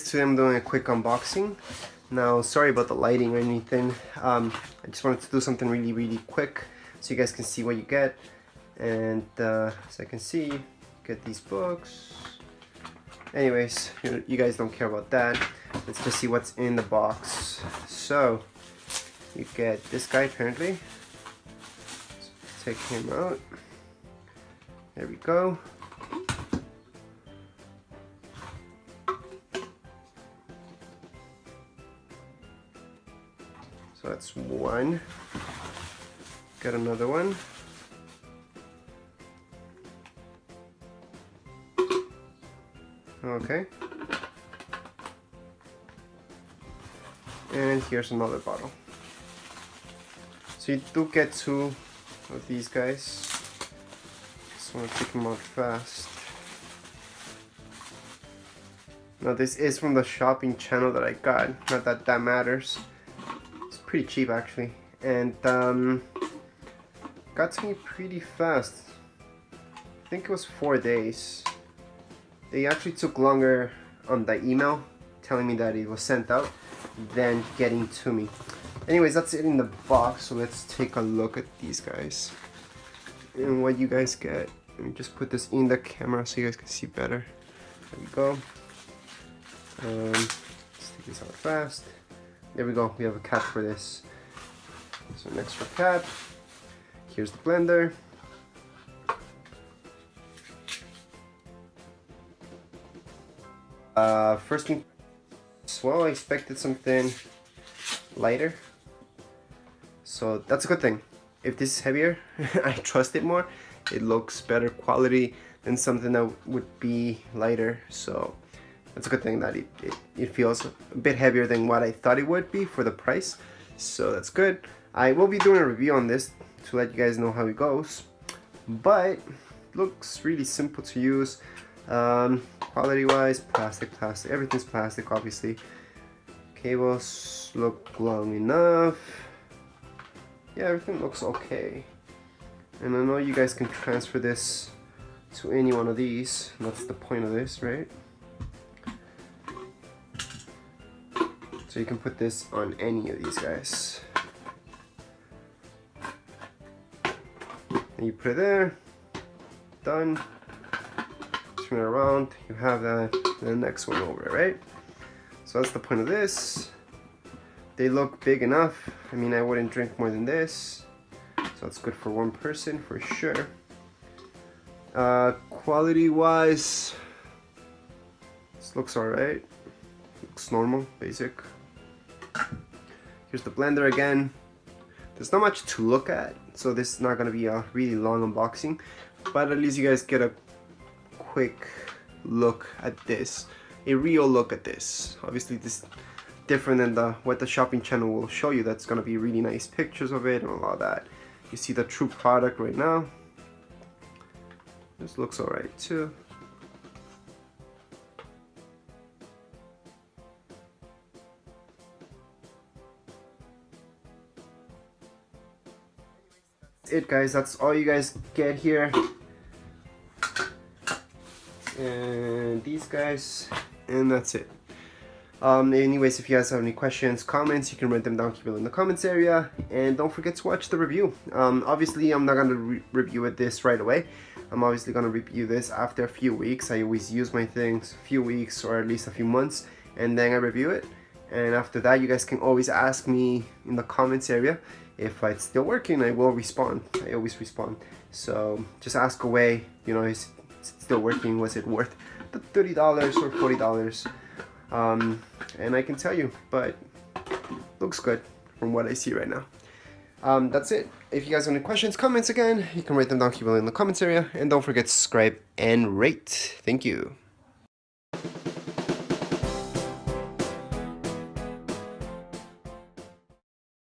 today I'm doing a quick unboxing. Now, sorry about the lighting or anything. I just wanted to do something really quick so you guys can see what you get. And as I can see, you get these books. Anyways, you guys don't care about that. Let's just see what's in the box. So, you get this guy apparently. Let's take him out. There we go. So that's one. Got another one. Okay. And here's another bottle. So you do get two of these guys. Just want to take them out fast. Now this is from the shopping channel that I got. Not that that matters. It's pretty cheap actually. And got to me pretty fast. I think it was 4 days. They actually took longer on the email telling me that it was sent out than getting to me. Anyways, that's it in the box, so let's take a look at these guys and what you guys get. Let me just put this in the camera so you guys can see better. There we go. Let's take this out fast. There we go, we have a cap for this. So an extra cap. Here's the blender. First thing, well, I expected something lighter, so that's a good thing. If this is heavier, I trust it more. It looks better quality than something that would be lighter, so that's a good thing that it feels a bit heavier than what I thought it would be for the price, so that's good. I will be doing a review on this to let you guys know how it goes, but it looks really simple to use. Quality wise, plastic, everything's plastic obviously. Cables look long enough. Yeah, everything looks okay. And I know you guys can transfer this to any one of these. That's the point of this, right? So you can put this on any of these guys. And you put it there. Done. Turn it around, you have the next one over, right? So that's the point of this. They look big enough. I mean, I wouldn't drink more than this, so it's good for one person for sure. Quality wise, this looks alright. Looks normal, basic. Here's the blender again. There's not much to look at, so this is not going to be a really long unboxing, but at least you guys get a quick look at this, a real look at this. Obviously this is different than what the shopping channel will show you. That's gonna be really nice pictures of it and all of that. You see the true product right now. This looks alright too. That's it guys, that's all you guys get here. And these guys, and that's it. Anyways, if you guys have any questions, comments, you can write them down below in the comments area, and don't forget to watch the review. Obviously I'm not going to review this right away. I'm obviously going to review this after a few weeks. I always use my things a few weeks or at least a few months, and then I review it. And after that, you guys can always ask me in the comments area if it's still working. I will respond. I always respond, so just ask away. You know, it's still working, was it worth the $30 or $40? And I can tell you, but looks good from what I see right now. That's it. If you guys have any questions, comments again, you can write them down below in the comments area, and don't forget to subscribe and rate. Thank you.